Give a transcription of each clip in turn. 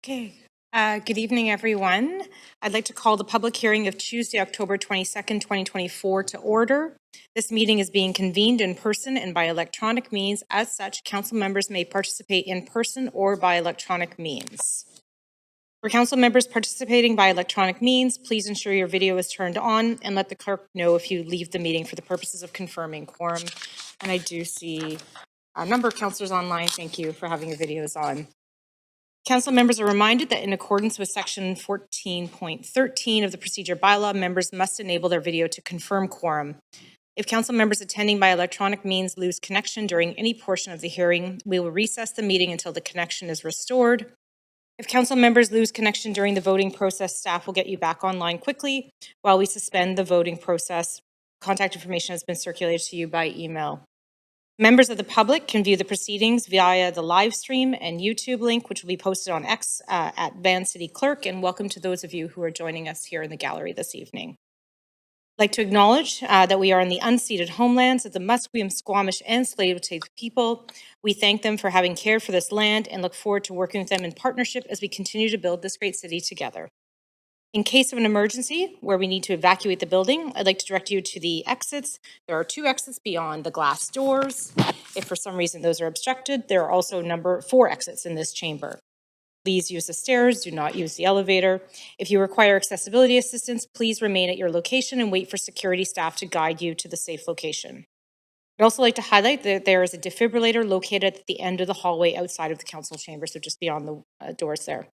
Okay. Good evening, everyone. I'd like to call the public hearing of Tuesday, October 22nd, 2024 to order. This meeting is being convened in person and by electronic means. As such, council members may participate in person or by electronic means. For council members participating by electronic means, please ensure your video is turned on and let the clerk know if you leave the meeting for the purposes of confirming quorum. And I do see a number of councillors online. Thank you for having your videos on. Council members are reminded that in accordance with section 14.13 of the procedure bylaw, members must enable their video to confirm quorum. If council members attending by electronic means lose connection during any portion of the hearing, we will recess the meeting until the connection is restored. If council members lose connection during the voting process, staff will get you back online quickly while we suspend the voting process. Contact information has been circulated to you by email. Members of the public can view the proceedings via the live stream and YouTube link, which will be posted on X at Van City Clerk, and welcome to those of you who are joining us here in the gallery this evening. I'd like to acknowledge that we are on the unceded homelands of the Musqueam, Squamish, and Tsleil-Waututh people. We thank them for having cared for this land and look forward to working with them in partnership as we continue to build this great city together. In case of an emergency where we need to evacuate the building, I'd like to direct you to the exits. There are 2 exits beyond the glass doors. If for some reason those are obstructed, there are also 4 exits in this chamber. Please use the stairs, do not use the elevator. If you require accessibility assistance, please remain at your location and wait for security staff to guide you to the safe location. I'd also like to highlight that there is a defibrillator located at the end of the hallway outside of the council chamber, so just beyond the doors there.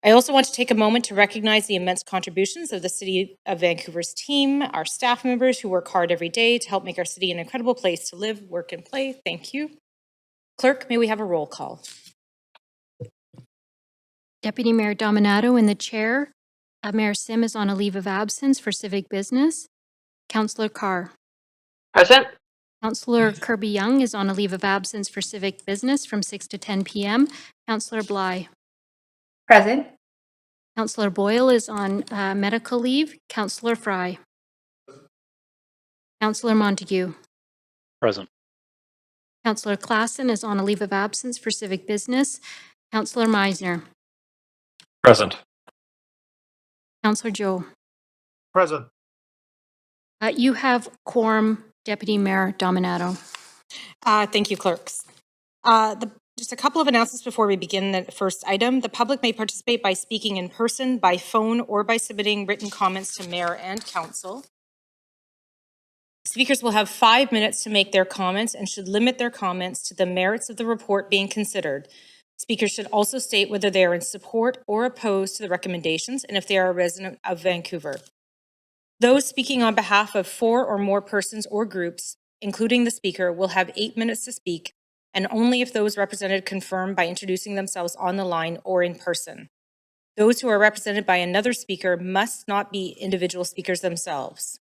I also want to take a moment to recognize the immense contributions of the City of Vancouver's team, our staff members who work hard every day to help make our city an incredible place to live, work, and play. Thank you. Clerk, may we have a roll call? Deputy Mayor Dominato in the chair. Mayor Sim is on a leave of absence for civic business. Councillor Carr. Present. Councillor Kirby Young is on a leave of absence for civic business from 6 to 10 p.m. Councillor Bly. Present. Councillor Boyle is on medical leave. Councillor Fry. Councillor Montague. Present. Councillor Klassen is on a leave of absence for civic business. Councillor Meisner. Present. Councillor Joe. Present. You have quorum, Deputy Mayor Dominato. Thank you, clerks. Just a couple of announcements before we begin the first item. The public may participate by speaking in person, by phone, or by submitting written comments to Mayor and Council. Speakers will have 5 minutes to make their comments and should limit their comments to the merits of the report being considered. Speakers should also state whether they are in support or opposed to the recommendations and if they are a resident of Vancouver. Those speaking on behalf of 4 or more persons or groups, including the speaker, will have 8 minutes to speak, and only if those represented confirm by introducing themselves on the line or in person. Those who are represented by another speaker must not be individual speakers themselves.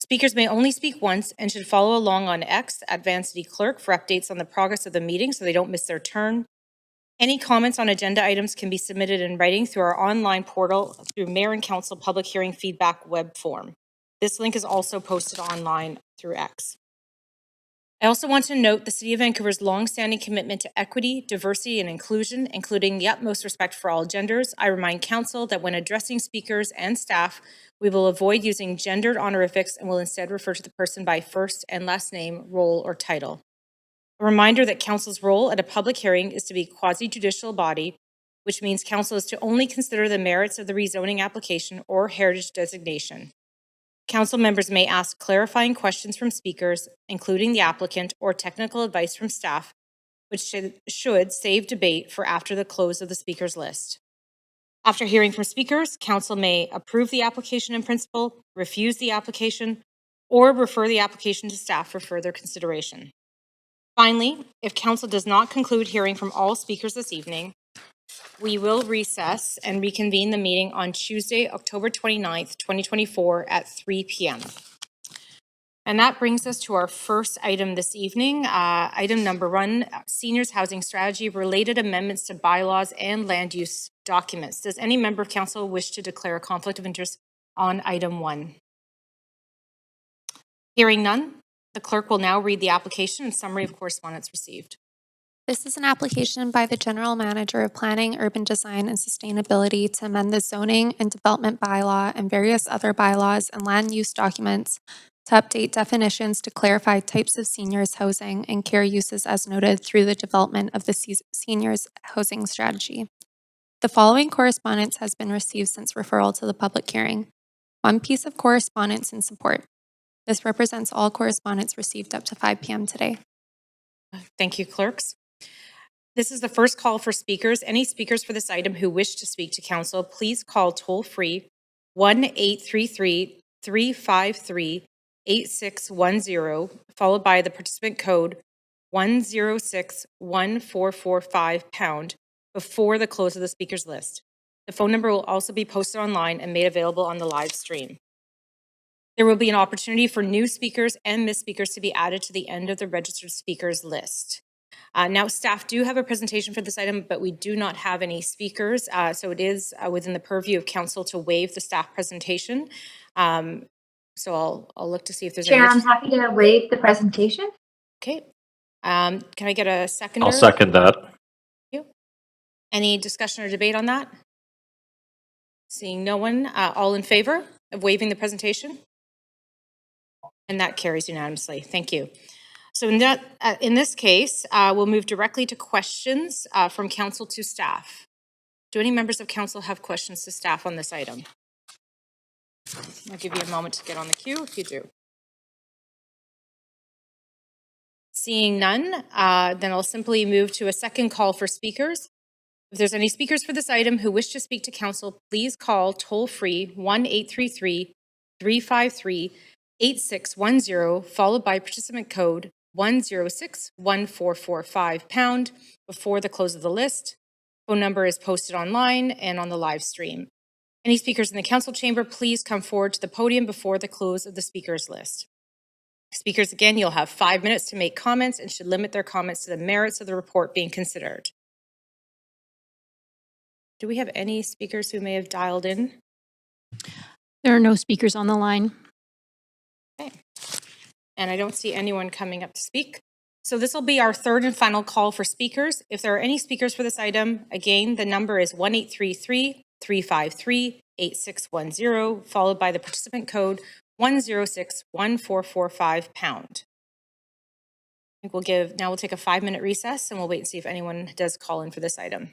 Speakers may only speak once and should follow along on X at Van City Clerk for updates on the progress of the meeting so they don't miss their turn. Any comments on agenda items can be submitted in writing through our online portal through Mayor and Council Public Hearing Feedback web form. This link is also posted online through X. I also want to note the City of Vancouver's long-standing commitment to equity, diversity, and inclusion, including the utmost respect for all genders. I remind Council that when addressing speakers and staff, we will avoid using gendered honorifics and will instead refer to the person by first and last name, role, or title. A reminder that Council's role at a public hearing is to be a quasi-judicial body, which means Council is to only consider the merits of the rezoning application or heritage designation. Council members may ask clarifying questions from speakers, including the applicant, or technical advice from staff, which should save debate for after the close of the speakers list. After hearing from speakers, Council may approve the application in principle, refuse the application, or refer the application to staff for further consideration. Finally, if Council does not conclude hearing from all speakers this evening, we will recess and reconvene the meeting on Tuesday, October 29th, 2024 at 3 p.m. And that brings us to our first item this evening. Item number 1, Seniors Housing Strategy, related amendments to bylaws and land use documents. Does any member of Council wish to declare a conflict of interest on item 1? Hearing none, the clerk will now read the application and summary of correspondence received. This is an application by the General Manager of Planning, Urban Design, and Sustainability to amend the zoning and development bylaw and various other bylaws and land use documents to update definitions to clarify types of seniors housing and care uses as noted through the development of the seniors housing strategy. The following correspondence has been received since referral to the public hearing. One piece of correspondence in support. This represents all correspondence received up to 5 p.m. today. Thank you, clerks. This is the first call for speakers. Any speakers for this item who wish to speak to council, please call toll-free 1-833-353-8610, followed by the participant code 1061445# before the close of the speakers list. The phone number will also be posted online and made available on the live stream. There will be an opportunity for new speakers and missed speakers to be added to the end of the registered speakers list. Now, staff do have a presentation for this item, but we do not have any speakers, so it is within the purview of council to waive the staff presentation. So I'll look to see if there's Chair, any. I'm happy to waive the presentation. Okay. Can I get a seconder? I'll second that. Thank you. Any discussion or debate on that? Seeing no one, all in favor of waiving the presentation? And that carries unanimously. Thank you. So in this case, we'll move directly to questions from council to staff. Do any members of council have questions to staff on this item? I'll give you a moment to get on the queue if you do. Seeing none, then I'll simply move to a second call for speakers. If there's any speakers for this item who wish to speak to council, please call toll-free 1-833-353-8610, followed by participant code 1061445# before the close of the list. Phone number is posted online and on the live stream. Any speakers in the council chamber, please come forward to the podium before the close of the speakers list. Speakers, again, you'll have 5 minutes to make comments and should limit their comments to the merits of the report being considered. Do we have any speakers who may have dialed in? There are no speakers on the line. Okay. And I don't see anyone coming up to speak. So this will be our third and final call for speakers. If there are any speakers for this item, again, the number is 1-833-353-8610, followed by the participant code 1061445#. I think we'll take a 5-minute recess and we'll wait and see if anyone does call in for this item.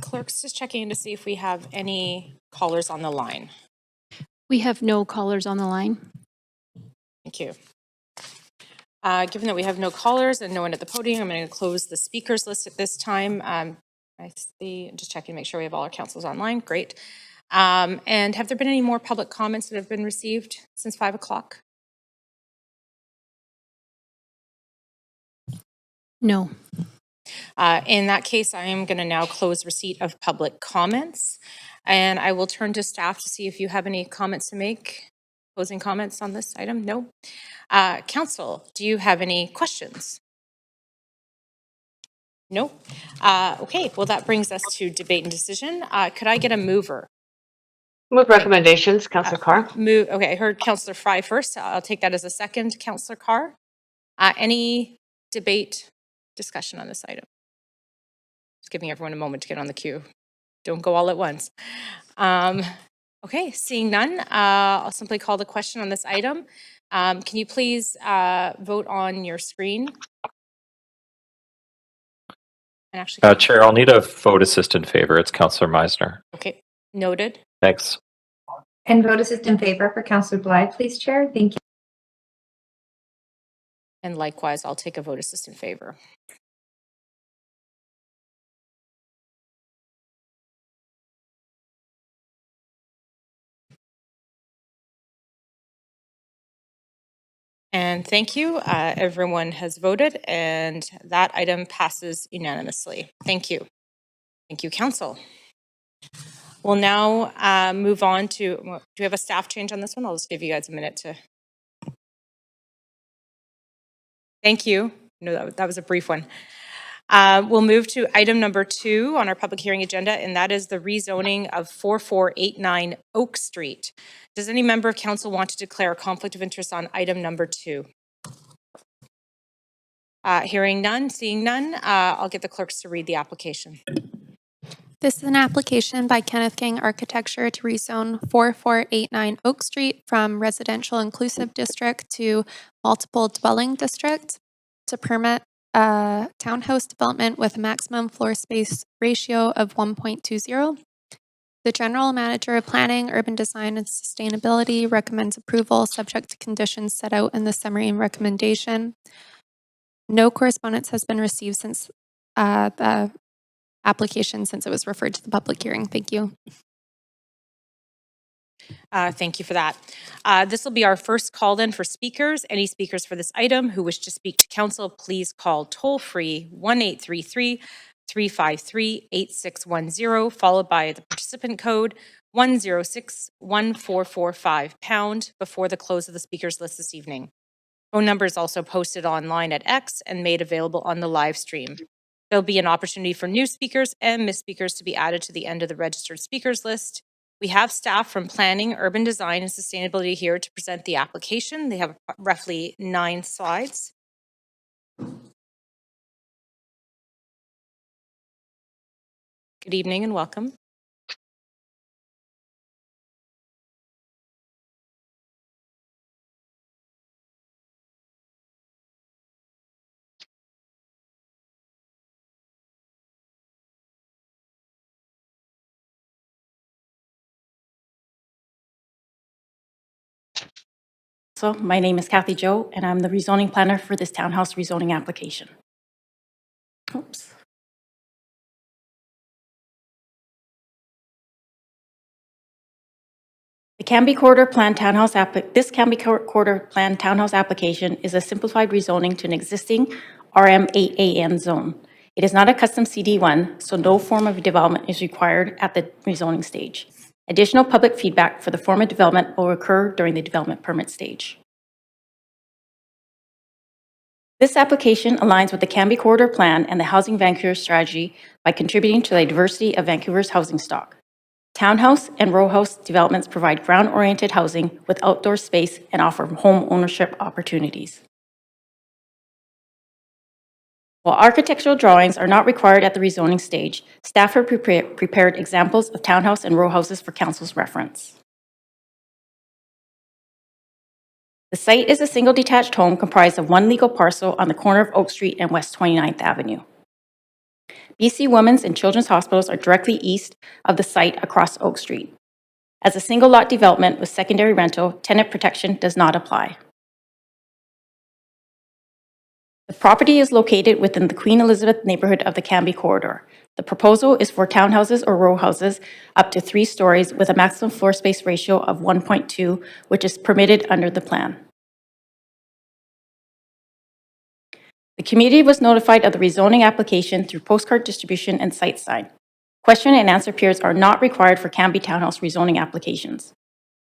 Clerk's just checking in to see if we have any callers on the line. We have no callers on the line. Thank you. Given that we have no callers and no one at the podium, I'm going to close the speakers list at this time. I see, just checking to make sure we have all our councils online. Great. And have there been any more public comments that have been received since 5 o'clock? No. In that case, I am going to now close receipt of public comments. And I will turn to staff to see if you have any comments to make, closing comments on this item. No. Council, do you have any questions? No. Okay, well, that brings us to debate and decision. Could I get a mover? Move recommendations, Councillor Carr. Okay, I heard Councillor Fry first. I'll take that as a second. Councillor Carr, any debate, discussion on this item? Just giving everyone a moment to get on the queue. Don't go all at once. Okay, seeing none, I'll simply call the question on this item. Can you please vote on your screen? And actually, Chair, I'll need a vote assist in favor. It's Councillor Meisner. okay, noted. Thanks. And vote assist in favor for Councillor Blythe, please, Chair. Thank you. And likewise, I'll take a vote assist in favor. And thank you. Everyone has voted, and that item passes unanimously. Thank you. Thank you, Council. We'll now move on to, do we have a staff change on this one? I'll just give you guys a minute to. Thank you. No, that was a brief one. We'll move to item number 2 on our public hearing agenda, and that is the rezoning of 4489 Oak Street. Does any member of council want to declare a conflict of interest on item number 2? Hearing none, seeing none, I'll get the clerks to read the application. This is an application by Kenneth King Architecture to rezone 4489 Oak Street from residential inclusive district to multiple dwelling district to permit a townhouse development with a maximum floor space ratio of 1.20. The General Manager of Planning, Urban Design and Sustainability recommends approval subject to conditions set out in the summary and recommendation. No correspondence has been received since the application since it was referred to the public hearing. Thank you. Thank you for that. This will be our first call in for speakers. Any speakers for this item who wish to speak to council, please call toll-free 1-833-353-8610, followed by the participant code 106-1445# before the close of the speakers list this evening. Phone number is also posted online at X and made available on the live stream. There'll be an opportunity for new speakers and missed speakers to be added to the end of the registered speakers list. We have staff from Planning, Urban Design, and Sustainability here to present the application. They have roughly 9 slides. Good evening and welcome. So my name is Kathy Joe, and I'm the rezoning planner for this townhouse rezoning application. Oops. The Canby Corridor Plan Townhouse this Canby Corridor Plan Townhouse application is a simplified rezoning to an existing RM8AN zone. It is not a custom CD1, so no form of development is required at the rezoning stage. Additional public feedback for the form of development will occur during the development permit stage. This application aligns with the Canby Corridor Plan and the Housing Vancouver strategy by contributing to the diversity of Vancouver's housing stock. Townhouse and row house developments provide ground-oriented housing with outdoor space and offer home ownership opportunities. While architectural drawings are not required at the rezoning stage, staff have prepared examples of townhouse and row houses for council's reference. The site is a single detached home comprised of one legal parcel on the corner of Oak Street and West 29th Avenue. BC Women's and Children's Hospitals are directly east of the site across Oak Street. As a single lot development with secondary rental, tenant protection does not apply. The property is located within the Queen Elizabeth neighborhood of the Cambie Corridor. The proposal is for townhouses or row houses up to 3 stories with a maximum floor space ratio of 1.2, which is permitted under the plan. The community was notified of the rezoning application through postcard distribution and site sign. Question and answer periods are not required for Cambie Townhouse rezoning applications.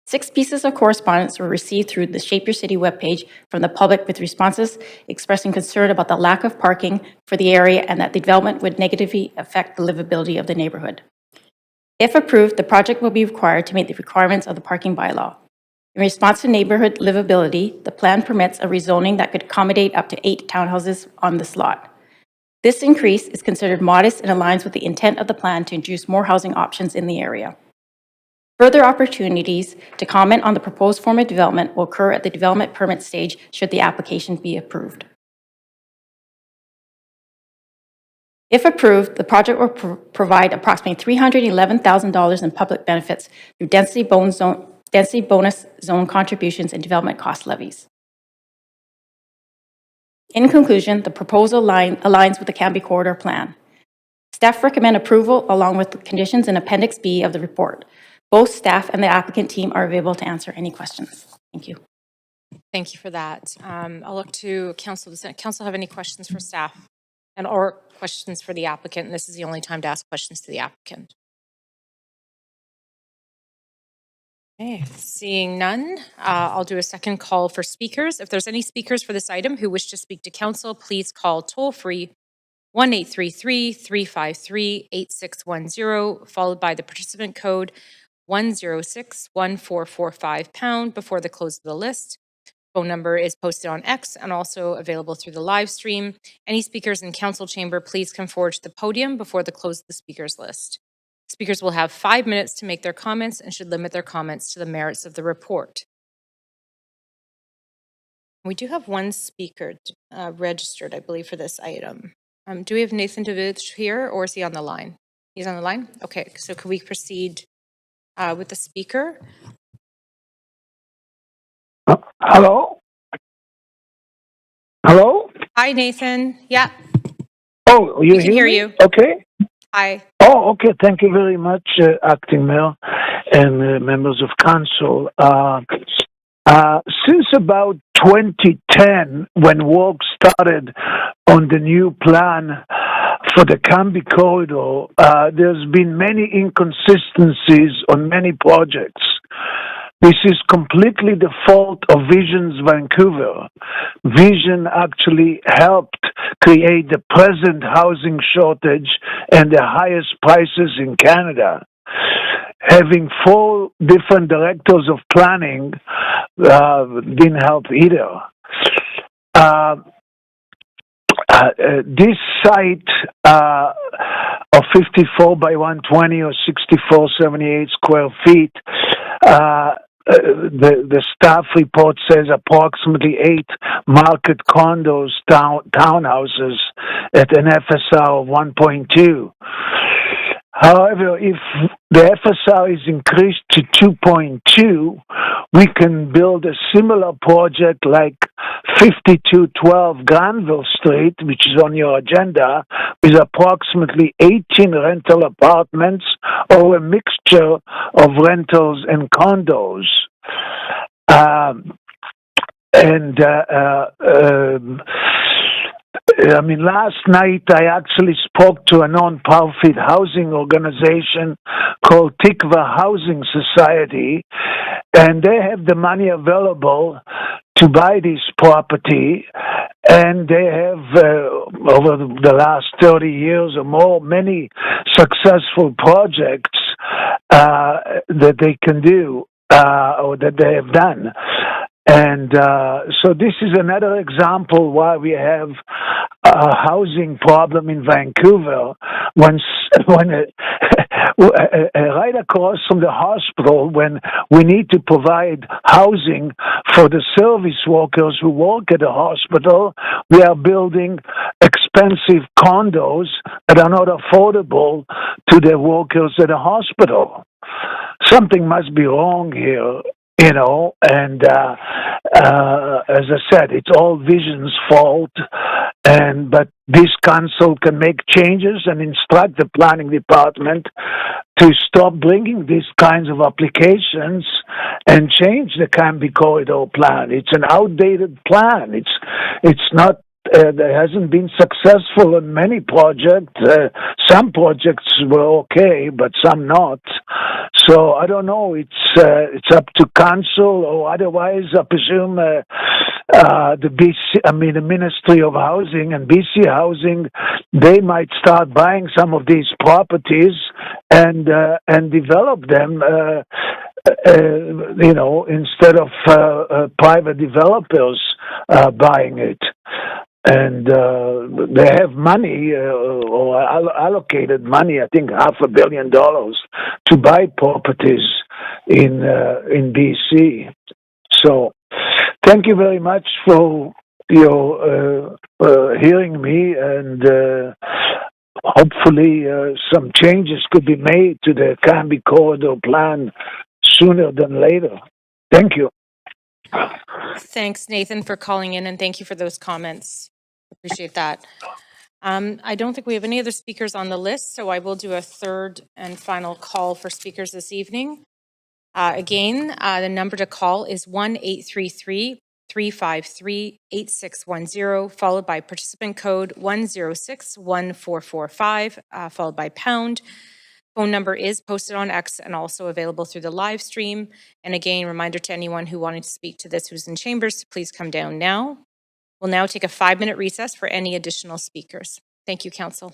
6 pieces of correspondence were received through the Shape Your City webpage from the public with responses expressing concern about the lack of parking for the area and that the development would negatively affect the livability of the neighborhood. If approved, the project will be required to meet the requirements of the parking bylaw. In response to neighborhood livability, the plan permits a rezoning that could accommodate up to 8 townhouses on this lot. This increase is considered modest and aligns with the intent of the plan to introduce more housing options in the area. Further opportunities to comment on the proposed form of development will occur at the development permit stage should the application be approved. If approved, the project will provide approximately $311,000 in public benefits through density bonus zone contributions and development cost levies. In conclusion, the proposal aligns with the Cambie Corridor Plan. Staff recommend approval along with the conditions in Appendix B of the report. Both staff and the applicant team are available to answer any questions. Thank you. Thank you for that. I'll look to council. Does council have any questions for staff and or questions for the applicant? And this is the only time to ask questions to the applicant. Okay, seeing none, I'll do a second call for speakers. If there's any speakers for this item who wish to speak to council, please call toll-free 1-833-353-8610, followed by the participant code 106-1445# before the close of the list. Phone number is posted on X and also available through the live stream. Any speakers in council chamber, please come forward to the podium before the close of the speakers list. Speakers will have 5 minutes to make their comments and should limit their comments to the merits of the report. We do have one speaker registered, I believe, for this item. Do we have Nathan DeVitch here, or is he on the line? He's on the line? Okay, so could we proceed with the speaker? Hello? Hello? Hi, Nathan. Yeah, Oh, you we can hear me? you. Okay. Hi. Oh, okay. Thank you very much, Acting Mayor and members of council. Since about 2010, when work started on the new plan for the Cambie Corridor, there's been many inconsistencies on many projects. This is completely the fault of Vision's Vancouver. Vision actually helped create the present housing shortage and the highest prices in Canada. Having 4 different directors of planning didn't help either. This site of 54 by 120 or 6478 square feet, the staff report says approximately 8 market condos, townhouses at an FSR of 1.2. However, if the FSR is increased to 2.2, we can build a similar project like 5212 Granville Street, which is on your agenda, with approximately 18 rental apartments or a mixture of rentals and condos. Last night I actually spoke to a non-profit housing organization called Tikva Housing Society, and they have the money available to buy this property, and they have, over the last 30 years or more, many successful projects that they can do or that they have done. And so this is another example why we have a housing problem in Vancouver when right across from the hospital, when we need to provide housing for the service workers who work at the hospital, we are building expensive condos that are not affordable to the workers at the hospital. Something must be wrong here, and as I said, it's all Vision's fault, but this council can make changes and instruct the planning department to stop bringing these kinds of applications and change the Canby Corridor plan. It's an outdated plan. It's not. There hasn't been successful in many projects. Some projects were okay, but some not. So I don't know. It's up to council, or otherwise, I presume the Ministry of Housing and BC Housing, they might start buying some of these properties and develop them. Instead of private developers buying it. And they have money, or allocated money, I think $500 million to buy properties in BC. So thank you very much for your hearing me, and hopefully some changes could be made to the Canby Corridor plan sooner than later. Thank you. Thanks, Nathan, for calling in, and thank you for those comments. Appreciate that. I don't think we have any other speakers on the list, so I will do a third and final call for speakers this evening. Again, the number to call is 1-833-353-8610, followed by participant code 1061445, followed by pound. Phone number is posted on X and also available through the live stream. And again, reminder to anyone who wanted to speak to this who's in chambers to please come down now. We'll now take a 5-minute recess for any additional speakers. Thank you, Council.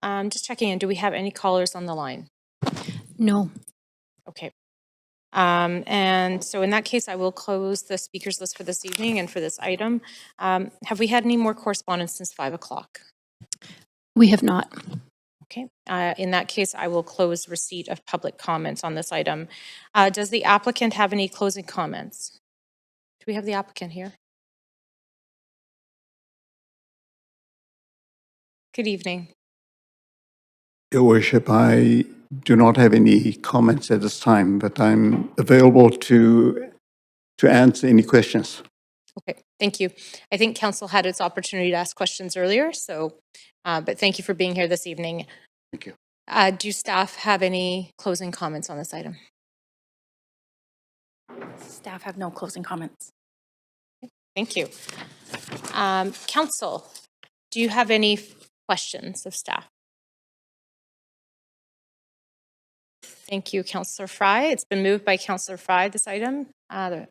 Just checking in, do we have any callers on the line? No. Okay. And so in that case, I will close the speakers list for this evening and for this item. Have we had any more correspondence since 5 o'clock? We have not. Okay. In that case, I will close receipt of public comments on this item. Does the applicant have any closing comments? Do we have the applicant here? Good evening. Your Worship, I do not have any comments at this time, but I'm available to answer any questions. Okay, thank you. I think council had its opportunity to ask questions earlier, so, but thank you for being here this evening. Thank you. Do staff have any closing comments on this item? Staff have no closing comments. Thank you. Council, do you have any questions of staff? Thank you, Councillor Fry. It's been moved by Councillor Fry, this item. Can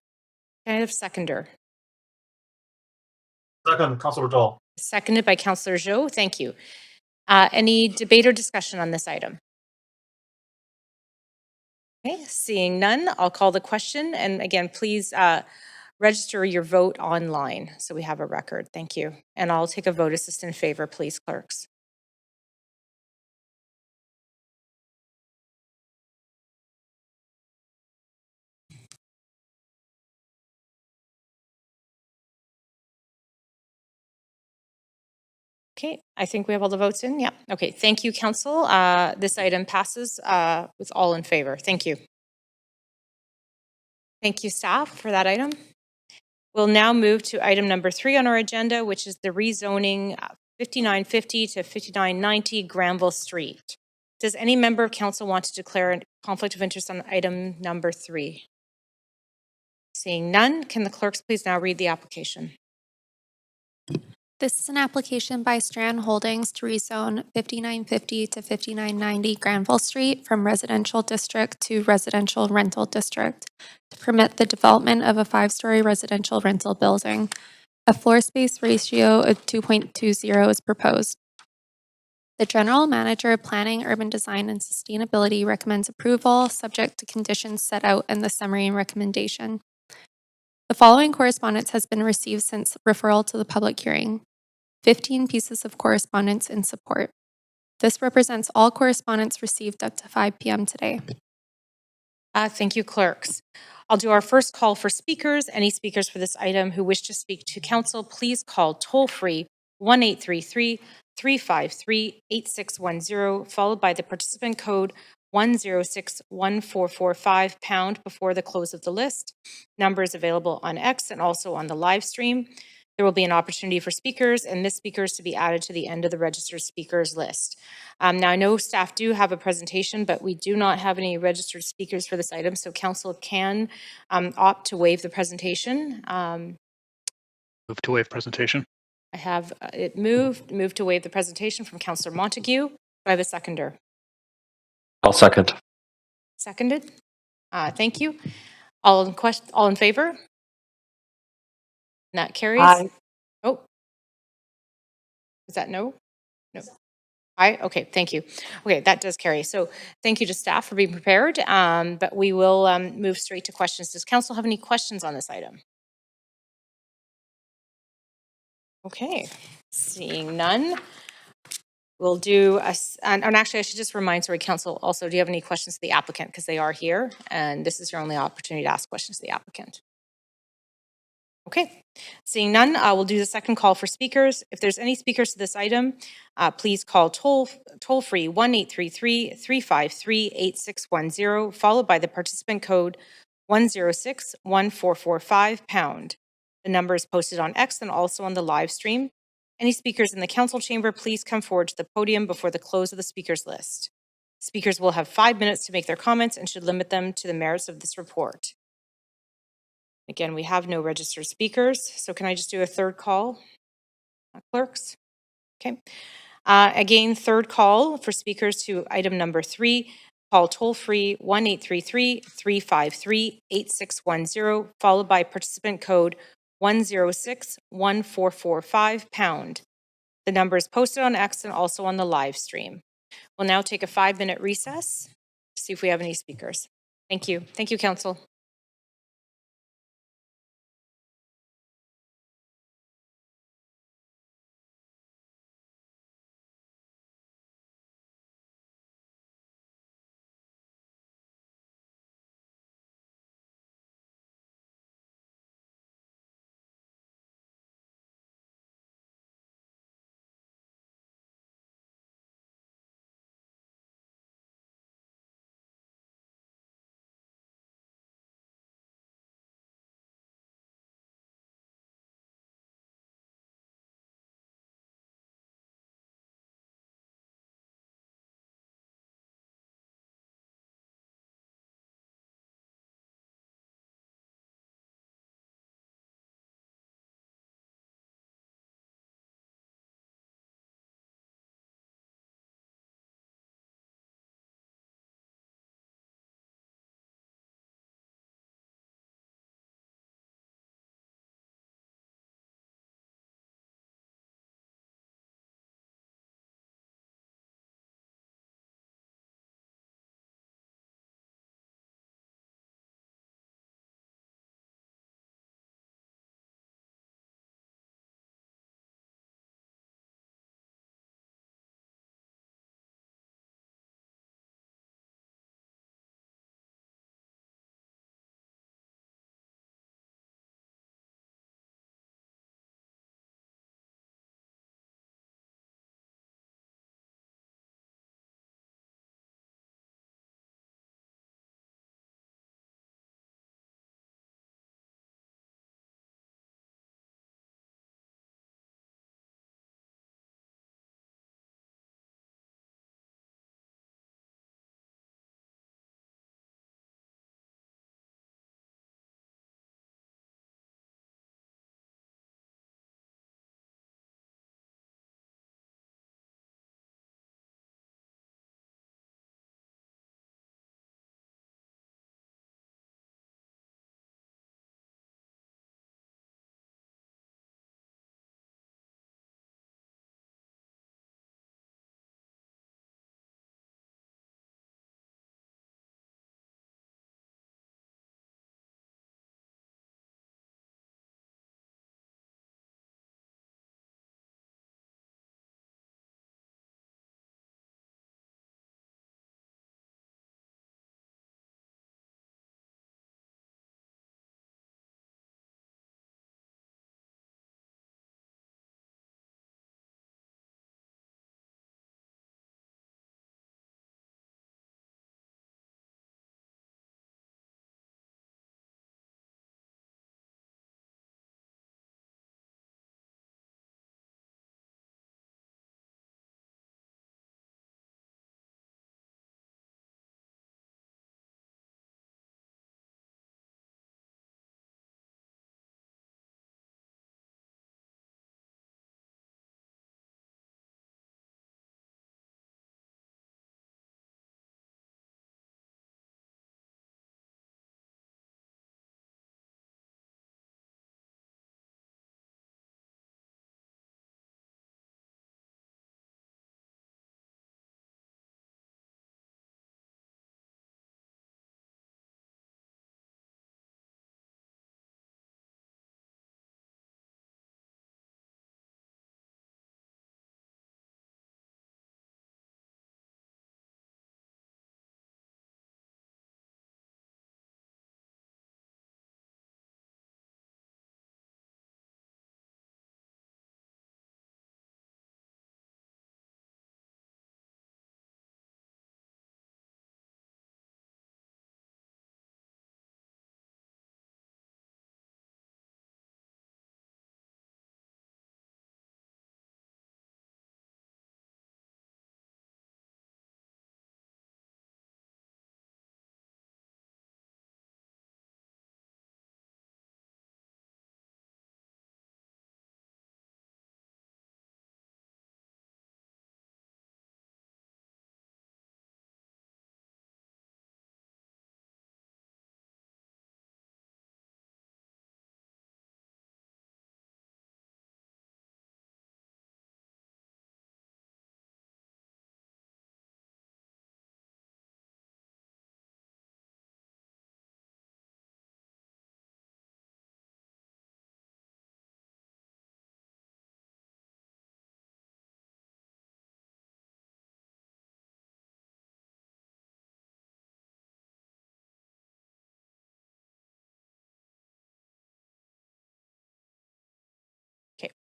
I have a seconder? Second, Councilor Dahl. Seconded by Councillor Zhou. Thank you. Any debate or discussion on this item? Okay, seeing none, I'll call the question. And again, please register your vote online so we have a record. Thank you. And I'll take a vote assist in favor, please, clerks. Okay, I think we have all the votes in. Yeah. Okay, thank you, council. This item passes with all in favor. Thank you. Thank you, staff, for that item. We'll now move to item number 3 on our agenda, which is the rezoning 5950 to 5990 Granville Street. Does any member of council want to declare a conflict of interest on item number 3? Seeing none, can the clerks please now read the application? This is an application by Strand Holdings to rezone 5950 to 5990 Granville Street from residential district to residential rental district to permit the development of a 5-story residential rental building. A floor space ratio of 2.20 is proposed. The General Manager of Planning, Urban Design, and Sustainability recommends approval, subject to conditions set out in the summary and recommendation. The following correspondence has been received since referral to the public hearing. 15 pieces of correspondence in support. This represents all correspondence received up to 5 p.m. today. Thank you, clerks. I'll do our first call for speakers. Any speakers for this item who wish to speak to council, please call toll-free 1-833-353-8610, followed by the participant code 1061445 pound before the close of the list. Number is available on X and also on the live stream. There will be an opportunity for speakers and missed speakers to be added to the end of the registered speakers list. Now, I know staff do have a presentation, but we do not have any registered speakers for this item, so council can opt to waive the presentation. Move to waive presentation. I have it moved to waive the presentation from Councillor Montague. Do I have a seconder? I'll second. Seconded. Thank you. All in favor? And that carries. Aye. Oh, is that no? No. Aye. Okay. Thank you. Okay, that does carry. So thank you to staff for being prepared. But we will move straight to questions. Does council have any questions on this item? Okay. Seeing none. We'll do and actually, I should just remind, sorry, council, also, do you have any questions to the applicant? Because they are here, and this is your only opportunity to ask questions to the applicant. Okay, seeing none, we'll do the second call for speakers. If there's any speakers to this item, please call toll-free 1-833-353-8610, followed by the participant code 1061445 pound. The number is posted on X and also on the live stream. Any speakers in the council chamber, please come forward to the podium before the close of the speakers list. Speakers will have 5 minutes to make their comments and should limit them to the merits of this report. Again, we have no registered speakers, so can I just do a third call, clerks? Okay. Again, third call for speakers to item number 3. Call toll-free 1-833-353-8610, followed by participant code 1061445 pound. The number is posted on X and also on the live stream. We'll now take a 5-minute recess to see if we have any speakers. Thank you. Thank you, Council.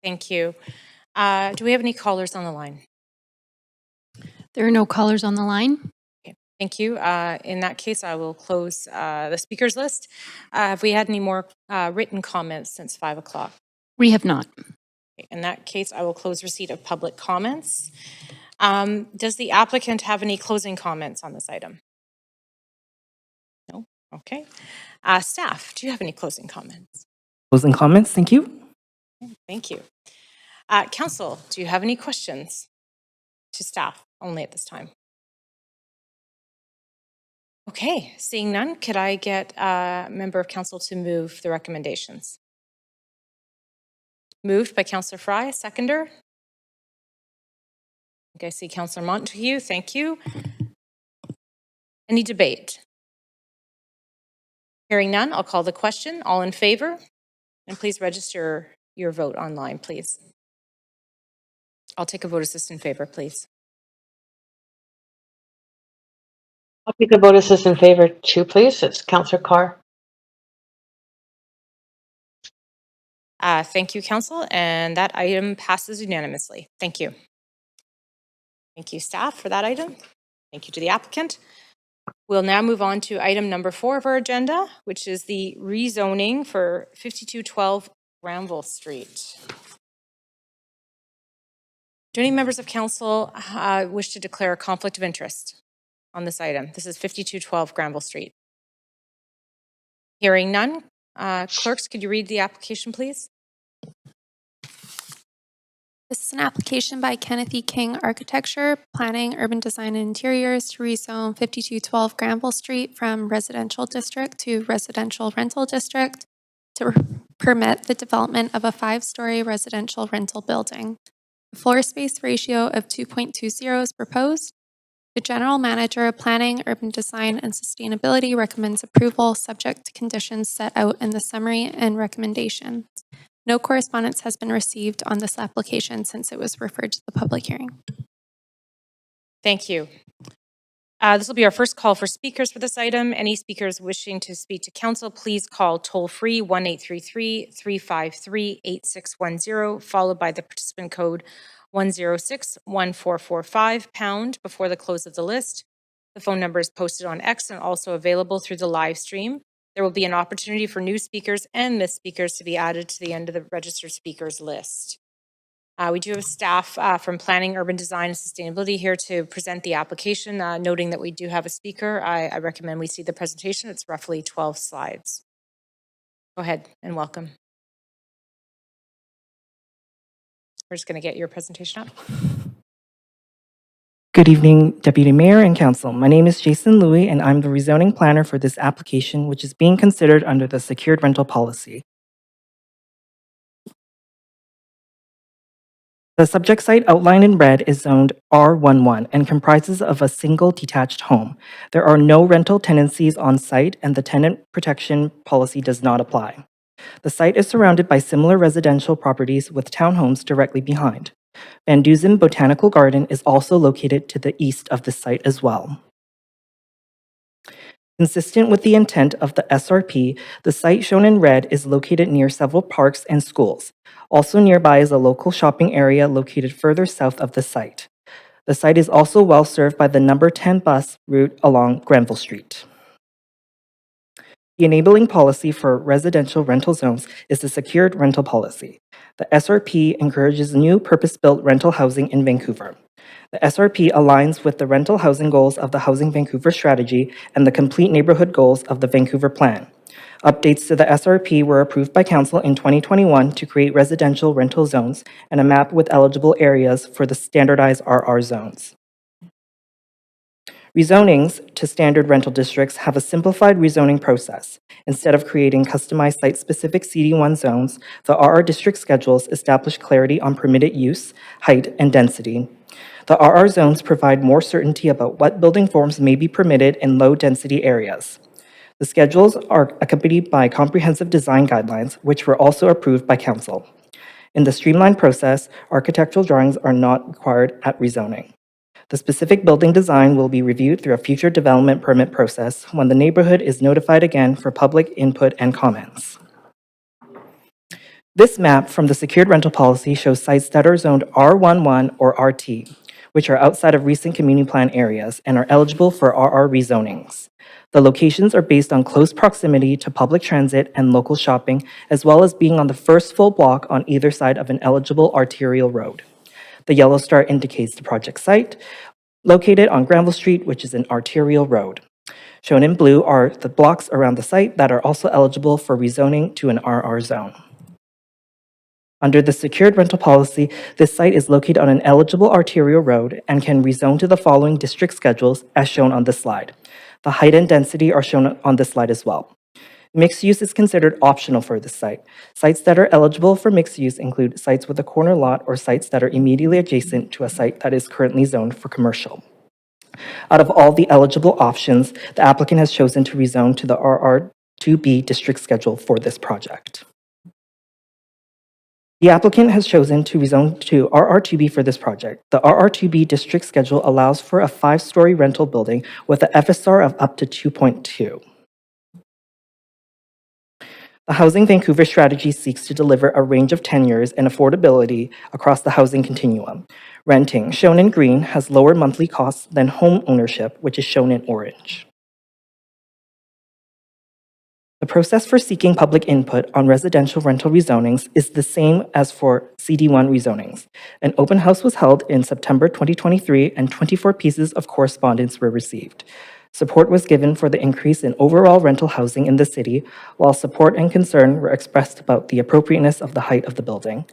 Thank you. Do we have any callers on the line? There are no callers on the line. Okay, thank you. In that case, I will close the speakers list. Have we had any more written comments since 5 o'clock? We have not. In that case, I will close receipt of public comments. Does the applicant have any closing comments on this item? No? Okay. Staff, do you have any closing comments? Closing comments, thank you. Thank you. Council, do you have any questions to staff only at this time? Okay, seeing none, could I get a member of council to move the recommendations? Moved by Councillor Fry, seconder. I see Councillor Montague, thank you. Any debate? Hearing none, I'll call the question. All in favor? And please register your vote online, please. I'll take a vote assist in favor, please. I'll take a vote assist in favor too, please. It's Councillor Carr. Thank you, Council, and that item passes unanimously. Thank you. Thank you, staff, for that item. Thank you to the applicant. We'll now move on to item number 4 of our agenda, which is the rezoning for 5212 Granville Street. Do any members of council wish to declare a conflict of interest on this item? This is 5212 Granville Street. Hearing none. Clerks, could you read the application, please? This is an application by Kenneth E. King Architecture, Planning, Urban Design and Interiors to rezone 5212 Granville Street from residential district to residential rental district to permit the development of a 5-story residential rental building. The floor space ratio of 2.20 is proposed. The General Manager of Planning, Urban Design and Sustainability recommends approval subject to conditions set out in the summary and recommendation. No correspondence has been received on this application since it was referred to the public hearing. Thank you. This will be our first call for speakers for this item. Any speakers wishing to speak to council, please call toll-free 1-833-353-8610, followed by the participant code 106-1445 pound before the close of the list. The phone number is posted on X and also available through the live stream. There will be an opportunity for new speakers and missed speakers to be added to the end of the registered speakers list. We do have staff from Planning, Urban Design and Sustainability here to present the application. Noting that we do have a speaker, I recommend we see the presentation. It's roughly 12 slides. Go ahead and welcome. We're just going to get your presentation up. Good evening, Deputy Mayor and Council. My name is Jason Louie, and I'm the rezoning planner for this application, which is being considered under the secured rental policy. The subject site outlined in red is zoned R11 and comprises of a single detached home. There are no rental tenancies on site, and the tenant protection policy does not apply. The site is surrounded by similar residential properties with townhomes directly behind. Van Dusen Botanical Garden is also located to the east of the site as well. Consistent with the intent of the SRP, the site shown in red is located near several parks and schools. Also nearby is a local shopping area located further south of the site. The site is also well served by the number 10 bus route along Granville Street. The enabling policy for residential rental zones is the secured rental policy. The SRP encourages new purpose-built rental housing in Vancouver. The SRP aligns with the rental housing goals of the Housing Vancouver strategy and the complete neighborhood goals of the Vancouver Plan. Updates to the SRP were approved by Council in 2021 to create residential rental zones and a map with eligible areas for the standardized RR zones. Rezonings to standard rental districts have a simplified rezoning process. Instead of creating customized site-specific CD1 zones, the RR district schedules establish clarity on permitted use, height, and density. The RR zones provide more certainty about what building forms may be permitted in low-density areas. The schedules are accompanied by comprehensive design guidelines, which were also approved by Council. In the streamlined process, architectural drawings are not required at rezoning. The specific building design will be reviewed through a future development permit process when the neighborhood is notified again for public input and comments. This map from the secured rental policy shows sites that are zoned R11 or RT, which are outside of recent community plan areas and are eligible for RR rezonings. The locations are based on close proximity to public transit and local shopping, as well as being on the first full block on either side of an eligible arterial road. The yellow star indicates the project site, located on Granville Street, which is an arterial road. Shown in blue are the blocks around the site that are also eligible for rezoning to an RR zone. Under the secured rental policy, this site is located on an eligible arterial road and can rezone to the following district schedules as shown on this slide. The height and density are shown on this slide as well. Mixed use is considered optional for this site. Sites that are eligible for mixed use include sites with a corner lot or sites that are immediately adjacent to a site that is currently zoned for commercial. Out of all the eligible options, the applicant has chosen to rezone to the RR2B district schedule for this project. The applicant has chosen to rezone to RR2B for this project. The RR2B district schedule allows for a 5-story rental building with an FSR of up to 2.2. The Housing Vancouver strategy seeks to deliver a range of tenures and affordability across the housing continuum. Renting, shown in green, has lower monthly costs than home ownership, which is shown in orange. The process for seeking public input on residential rental rezonings is the same as for CD1 rezonings. An open house was held in September 2023 and 24 pieces of correspondence were received. Support was given for the increase in overall rental housing in the city, while support and concern were expressed about the appropriateness of the height of the building.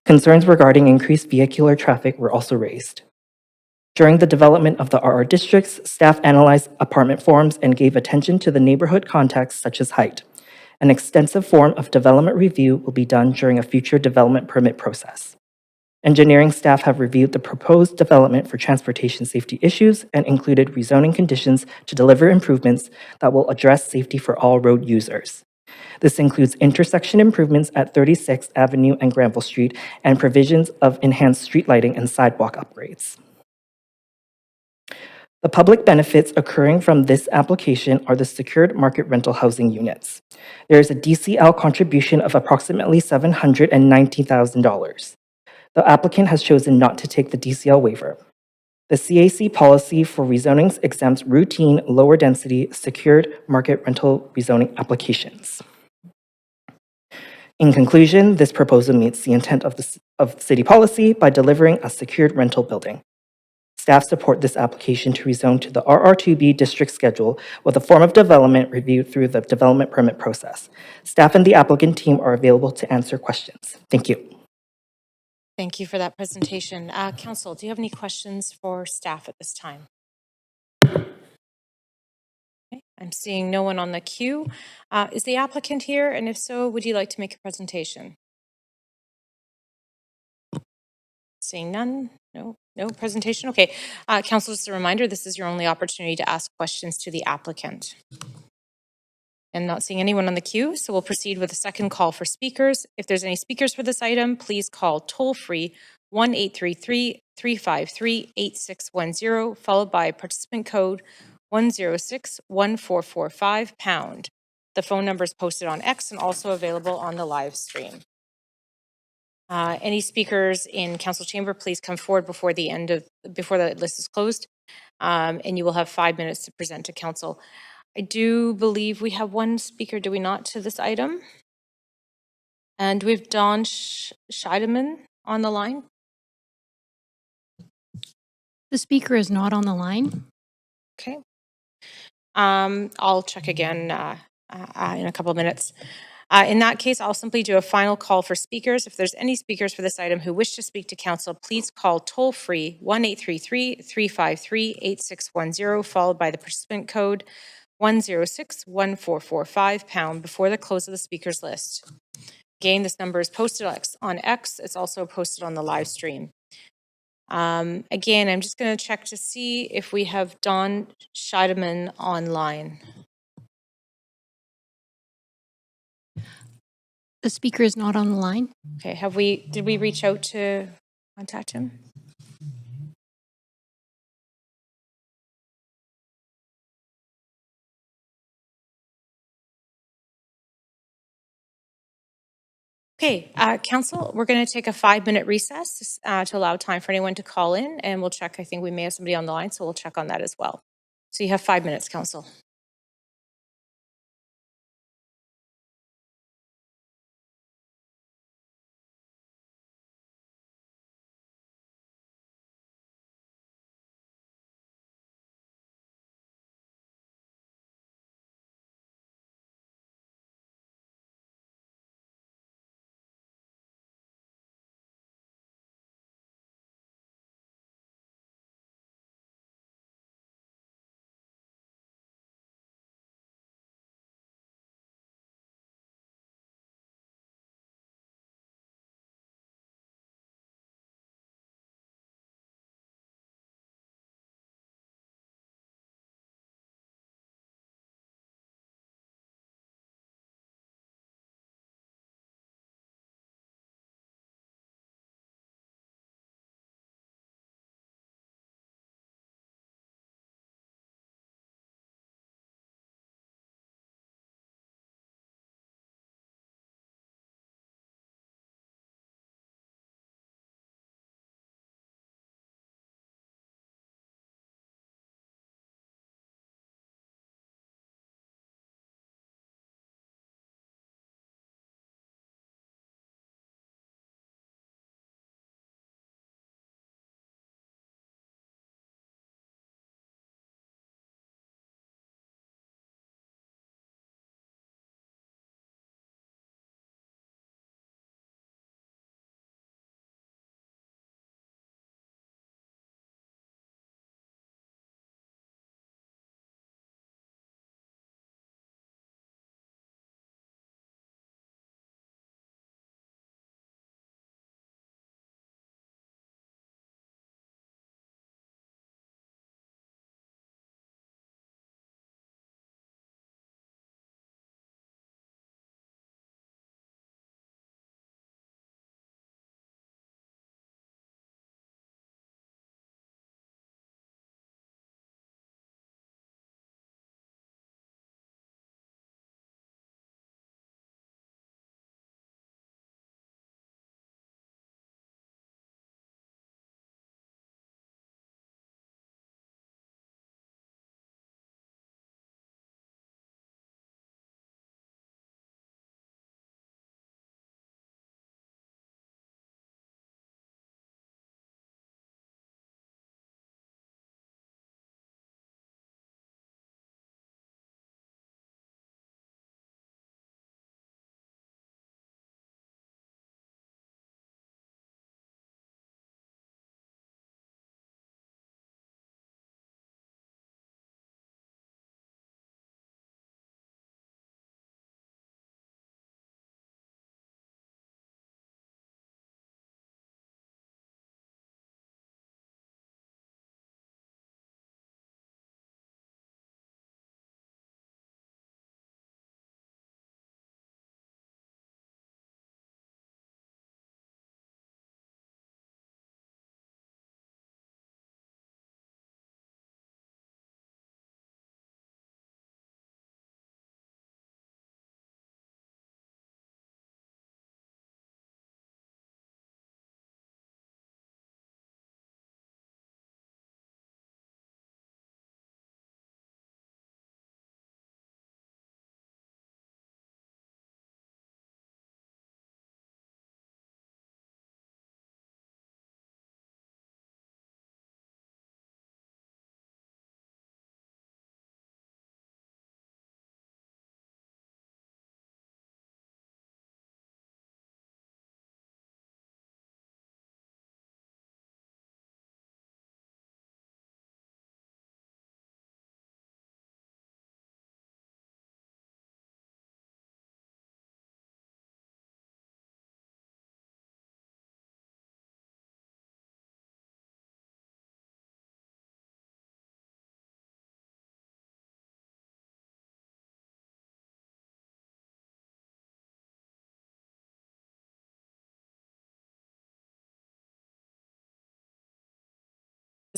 Concerns regarding increased vehicular traffic were also raised. During the development of the RR districts, staff analyzed apartment forms and gave attention to the neighborhood context such as height. An extensive form of development review will be done during a future development permit process. Engineering staff have reviewed the proposed development for transportation safety issues and included rezoning conditions to deliver improvements that will address safety for all road users. This includes intersection improvements at 36th Avenue and Granville Street and provisions of enhanced street lighting and sidewalk upgrades. The public benefits occurring from this application are the secured market rental housing units. There is a DCL contribution of approximately $790,000. The applicant has chosen not to take the DCL waiver. The CAC policy for rezonings exempts routine, lower density, secured market rental rezoning applications. In conclusion, this proposal meets the intent of city policy by delivering a secured rental building. Staff support this application to rezone to the RR2B district schedule with a form of development reviewed through the development permit process. Staff and the applicant team are available to answer questions. Thank you. Thank you for that presentation. Council, do you have any questions for staff at this time? Okay, I'm seeing no one on the queue. Is the applicant here? And if so, would you like to make a presentation? Seeing none? No presentation? Okay. Council, just a reminder, this is your only opportunity to ask questions to the applicant. And not seeing anyone on the queue, so we'll proceed with a second call for speakers. If there's any speakers for this item, please call toll-free 1-833-353-8610, followed by participant code 106-1445#. The phone number is posted on X and also available on the live stream. Any speakers in council chamber, please come forward before the list is closed, and you will have 5 minutes to present to council. I do believe we have one speaker, do we not, to this item? And we have Don Scheidemann on the line. The speaker is not on the line. Okay. I'll check again in a couple of minutes. In that case, I'll simply do a final call for speakers. If there's any speakers for this item who wish to speak to council, please call toll-free 1-833-353-8610, followed by the participant code 106-1445# before the close of the speakers list. Again, this number is posted on X. It's also posted on the live stream. Again, I'm just going to check to see if we have Don Scheidemann online. The speaker is not on the line. Okay, did we reach out to contact him? Okay, council, we're going to take a 5-minute recess to allow time for anyone to call in, and we'll check. I think we may have somebody on the line, so we'll check on that as well. So you have 5 minutes, council.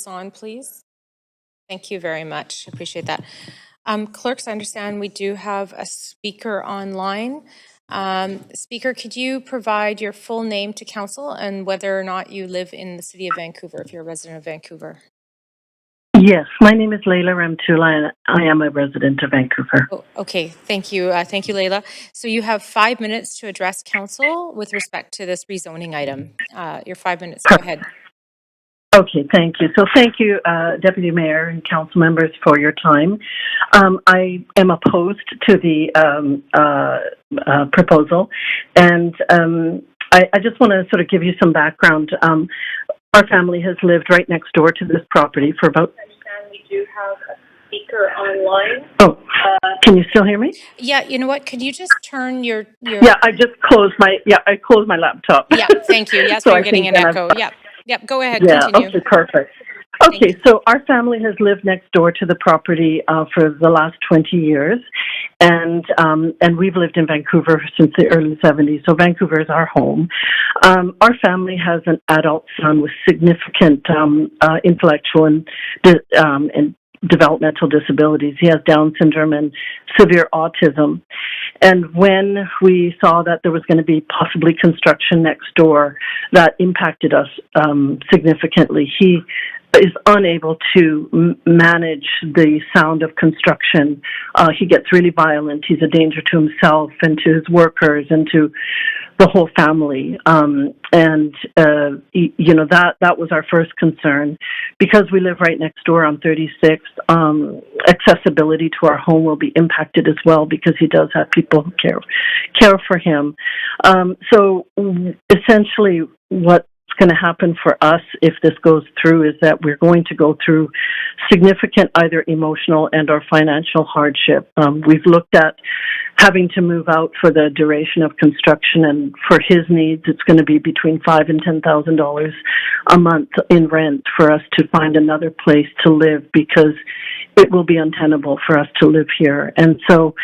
On, please. Thank you very much. Appreciate that. Clerks, I understand we do have a speaker online. Speaker, could you provide your full name to council and whether or not you live in the city of Vancouver, if you're a resident of Vancouver? Yes, my name is Leila Ramtula, and I am a resident of Vancouver. Oh, okay, thank you. Thank you, Leila. So you have 5 minutes to address council with respect to this rezoning item. Your 5 minutes, go ahead. Okay, thank you. So thank you, Deputy Mayor and council members, for your time. I am opposed to the proposal, and I just want to sort of give you some background. Our family has lived right next door to this property for about... We do have a speaker online. Oh, can you still hear me? Yeah, you know what? Could you just turn your... Yeah, I just closed my... Yeah, I closed my laptop. Yeah, thank you. Yes, So we're I getting think an that echo. I've- Yeah, yep. Go ahead. Yeah, Continue. okay, perfect. Okay, so our family has lived next door to the property for the last 20 years, and we've lived in Vancouver since the early 70s, so Vancouver is our home. Our family has an adult son with significant intellectual and developmental disabilities. He has Down syndrome and severe autism. And when we saw that there was going to be possibly construction next door that impacted us significantly, he is unable to manage the sound of construction. He gets really violent. He's a danger to himself and to his workers and to the whole family. You know, that was our first concern. Because we live right next door on 36th, accessibility to our home will be impacted as well because he does have people who care for him. So essentially what's going to happen for us if this goes through is that we're going to go through significant either emotional and or financial hardship. We've looked at having to move out for the duration of construction, and for his needs it's going to be between $5,000 and $10,000 a month in rent for us to find another place to live because it will be untenable for us to live here. And so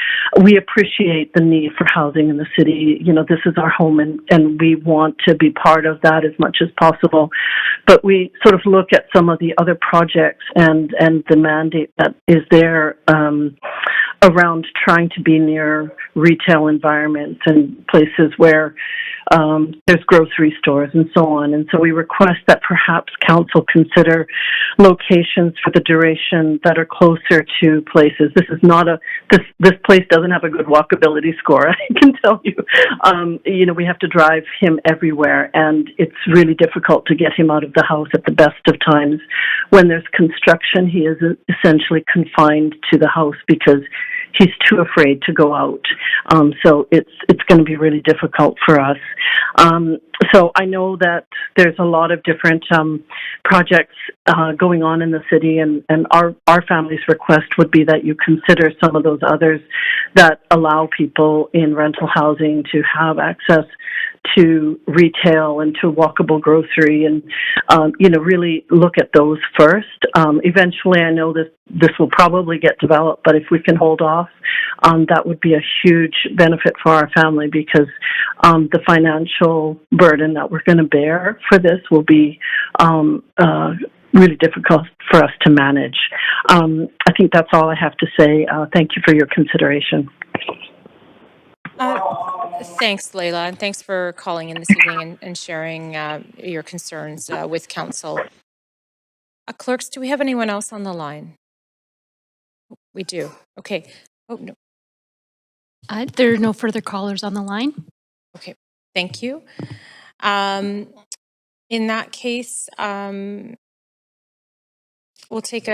we appreciate the need for housing in the city. You know, this is our home, and we want to be part of that as much as possible. But we sort of look at some of the other projects and the mandate that is there around trying to be near retail environments and places where there's grocery stores and so on. And so we request that perhaps council consider locations for the duration that are closer to places. This is not this place doesn't have a good walkability score, I can tell you. You know, we have to drive him everywhere, and it's really difficult to get him out of the house at the best of times. When there's construction, he is essentially confined to the house because he's too afraid to go out. So it's going to be really difficult for us. So I know that there's a lot of different projects going on in the city, and our family's request would be that you consider some of those others that allow people in rental housing to have access to retail and to walkable grocery, and you know, really look at those first. Eventually, I know this will probably get developed, but if we can hold off, that would be a huge benefit for our family because the financial burden that we're going to bear for this will be really difficult for us to manage. I think that's all I have to say. Thank you for your consideration. Thanks, Leila, and thanks for calling in this evening and sharing your concerns with council. Clerks, do we have anyone else on the line? We do. Okay. Oh, no. There are no further callers on the line. Okay. Thank you. In that case, we'll take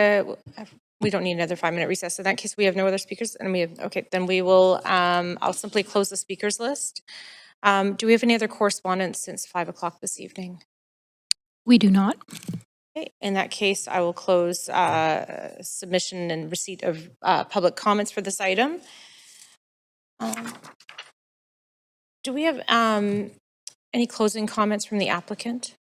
we don't need another 5-minute recess. In that case, we have no other speakers, and then we will, I'll simply close the speakers list. Do we have any other correspondence since 5 o'clock this evening? We do not. Okay. In that case, I will close submission and receipt of public comments for this item. Do we have any closing comments from the applicant?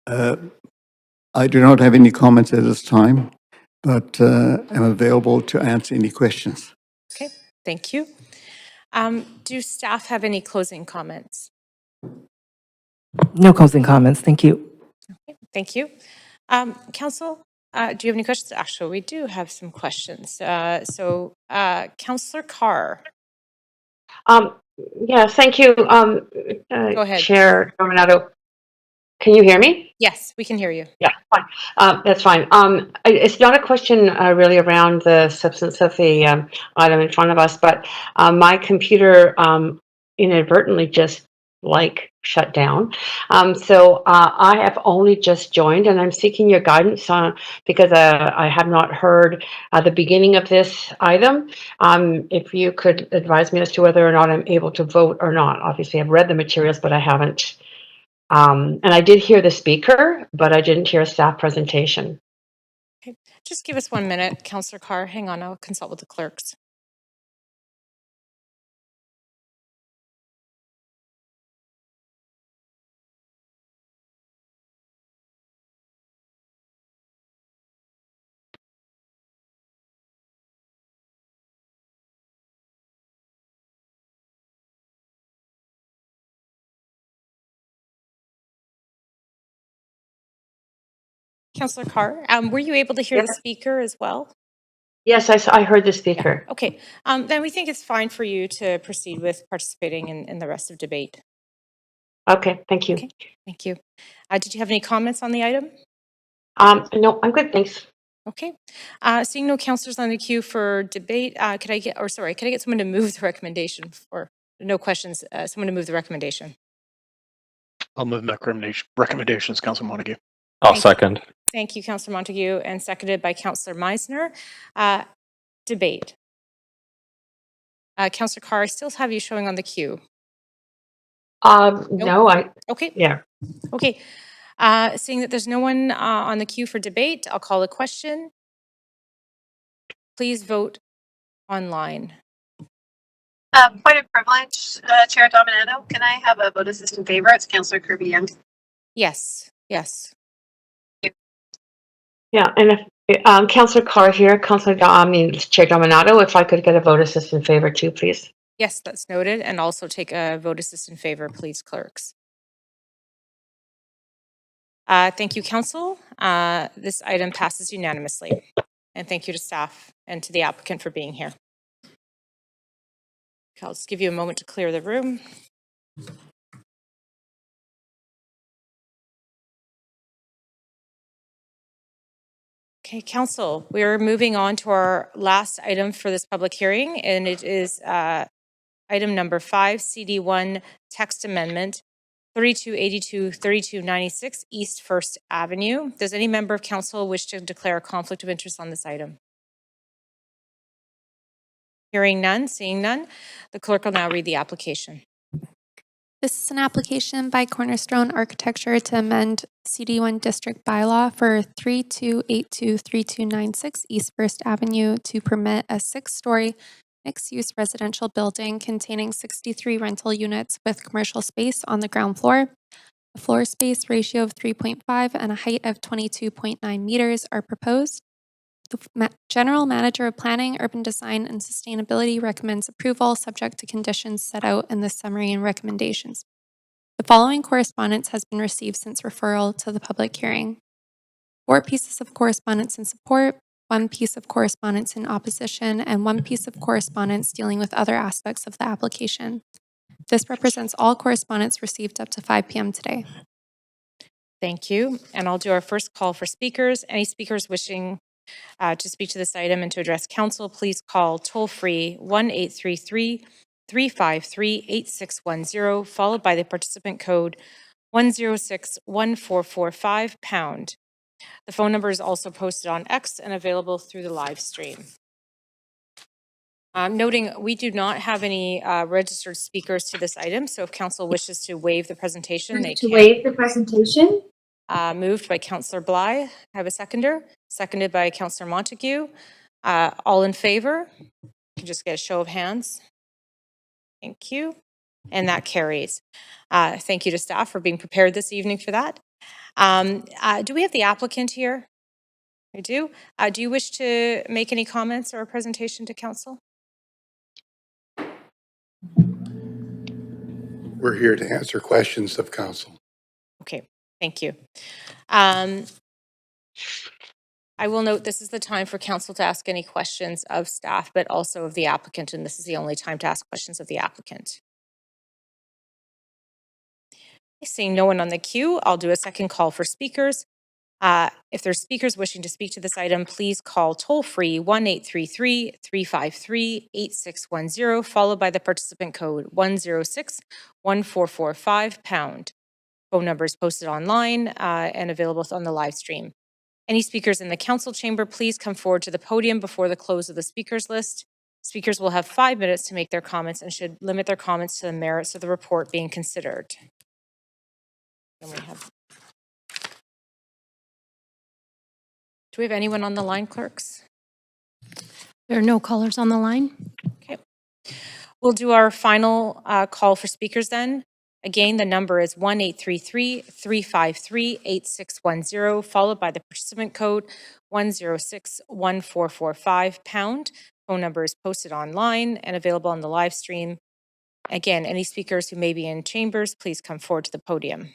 I do not have any comments at this time, but am available to answer any questions. Okay, thank you. Do staff have any closing comments? No closing comments. Thank you. Thank you. Council, do you have any questions? Actually, we do have some questions. Councillor Carr, Yeah, thank you, go ahead. Chair Dominato. Can you hear me? Yes, we can hear you. Yeah, fine. That's fine. It's not a question really around the substance of the item in front of us, but my computer inadvertently just shut down. So I have only just joined, and I'm seeking your guidance on because I have not heard the beginning of this item. If you could advise me as to whether or not I'm able to vote or not. Obviously, I've read the materials, but I haven't. And I did hear the speaker, but I didn't hear a staff presentation. Okay. Just give us 1 minute, Councillor Carr. Hang on, I'll consult with the clerks. Councillor Carr, were you able to hear the speaker as well? Yes, I heard the speaker. Okay, then we think it's fine for you to proceed with participating in the rest of debate. Okay, thank you. Okay, thank you. Did you have any comments on the item? No, I'm good, thanks. Okay, seeing no councillors on the queue for debate, could I get someone to move the recommendation or no questions, someone to move the recommendation? I'll move the recommendations, Councilor Montague. I'll second. Thank you, Councillor Montague, and seconded by Councillor Meisner. Debate. Councillor Carr, I still have you showing on the queue. No, Okay. yeah. Okay. Seeing that there's no one on the queue for debate, I'll call a question. Please vote online. Point of privilege, Chair Dominato. Can I have a vote assistant favor? It's Councillor Kirby Young. Yes. Yes. Yeah, and if Councillor Carr here, Chair Dominato, if I could get a vote assistant favor too, please. Yes, that's noted. And also take a vote assistant favor, please, clerks. Thank you, Council. This item passes unanimously. And thank you to staff and to the applicant for being here. Okay, I'll just give you a moment to clear the room. Okay, Council, we are moving on to our last item for this public hearing, and it is item number 5, CD1 text amendment, 3282-3296 East First Avenue. Does any member of council wish to declare a conflict of interest on this item? Hearing none, seeing none, the clerk will now read the application. This is an application by Cornerstone Architecture to amend CD1 District Bylaw for 3282-3296 East First Avenue to permit a 6-story mixed-use residential building containing 63 rental units with commercial space on the ground floor. A floor space ratio of 3.5 and a height of 22.9 meters are proposed. The General Manager of Planning, Urban Design, and Sustainability recommends approval subject to conditions set out in the summary and recommendations. The following correspondence has been received since referral to the public hearing. 4 pieces of correspondence in support, 1 piece of correspondence in opposition, and 1 piece of correspondence dealing with other aspects of the application. This represents all correspondence received up to 5 p.m. today. Thank you. And I'll do our first call for speakers. Any speakers wishing to speak to this item and to address council, please call toll-free 1-833-353-8610, followed by the participant code 106-1445#. The phone number is also posted on X and available through the live stream. Noting we do not have any registered speakers to this item, so if council wishes to waive the presentation, they can. Waive the presentation. Moved by Councillor Bly. I have a seconder. Seconded by Councillor Montague. All in favor? You can just get a show of hands. Thank you. And that carries. Thank you to staff for being prepared this evening for that. Do we have the applicant here? We do. Do you wish to make any comments or a presentation to council? We're here to answer questions of council. Okay. Thank you. I will note this is the time for council to ask any questions of staff, but also of the applicant, and this is the only time to ask questions of the applicant. Seeing no one on the queue, I'll do a second call for speakers. If there's speakers wishing to speak to this item, please call toll-free 1-833-353-8610, followed by the participant code 106-1445#. Phone number is posted online and available on the live stream. Any speakers in the council chamber, please come forward to the podium before the close of the speakers list. Speakers will have 5 minutes to make their comments and should limit their comments to the merits of the report being considered. And do we have anyone on the line, clerks? There are no callers on the line. Okay. We'll do our final call for speakers then. Again, the number is 1-833-353-8610, followed by the participant code 106-1445#. Phone number is posted online and available on the live stream. Again, any speakers who may be in chambers, please come forward to the podium.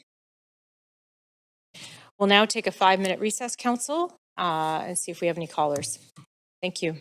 We'll now take a 5-minute recess, council, and see if we have any callers. Thank you.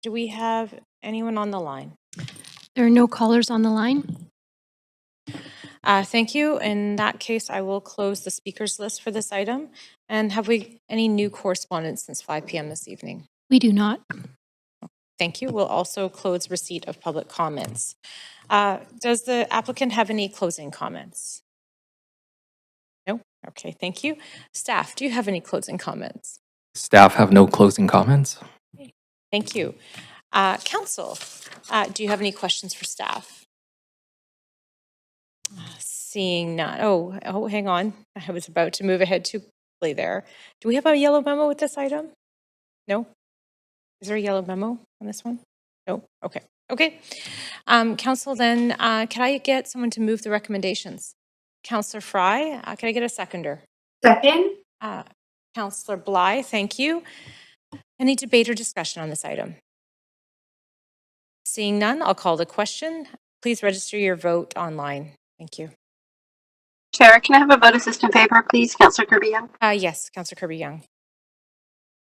Do we have anyone on the line? There are no callers on the line. Thank you. In that case, I will close the speakers list for this item. And have we any new correspondence since 5 p.m. this evening? We do not. Thank you. We'll also close receipt of public comments. Does the applicant have any closing comments? No? Okay, thank you. Staff, do you have any closing comments? Staff have no closing comments. Thank you. Council, do you have any questions for staff? Seeing none. Oh, hang on. I was about to move ahead too quickly there. Do we have a yellow memo with this item? No? Is there a yellow memo on this one? No? Okay. Okay. Council, then, can I get someone to move the recommendations? Councillor Fry, can I get a seconder? Second. Councillor Bly, thank you. Any debate or discussion on this item? Seeing none, I'll call the question. Please register your vote online. Thank you. Chair, can I have a vote assist in favor, please? Councillor Kirby-Young. Yes, Councillor Kirby-Young.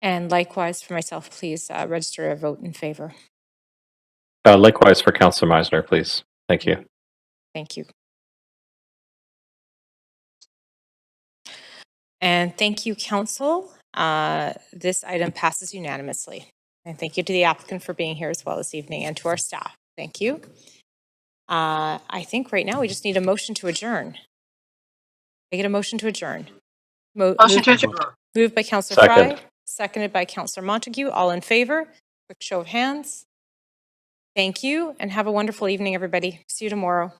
And likewise for myself, please register a vote in favor. Likewise for Councillor Meisner, please. Thank you. Thank you. And thank you, Council. This item passes unanimously. And thank you to the applicant for being here as well this evening and to our staff. Thank you. I think right now we just need a motion to adjourn. I get a motion to adjourn. Motion to adjourn. Moved by Councillor Fry, Second. seconded by Councillor Montague. All in favor? Quick show of hands. Thank you and have a wonderful evening, everybody. See you tomorrow.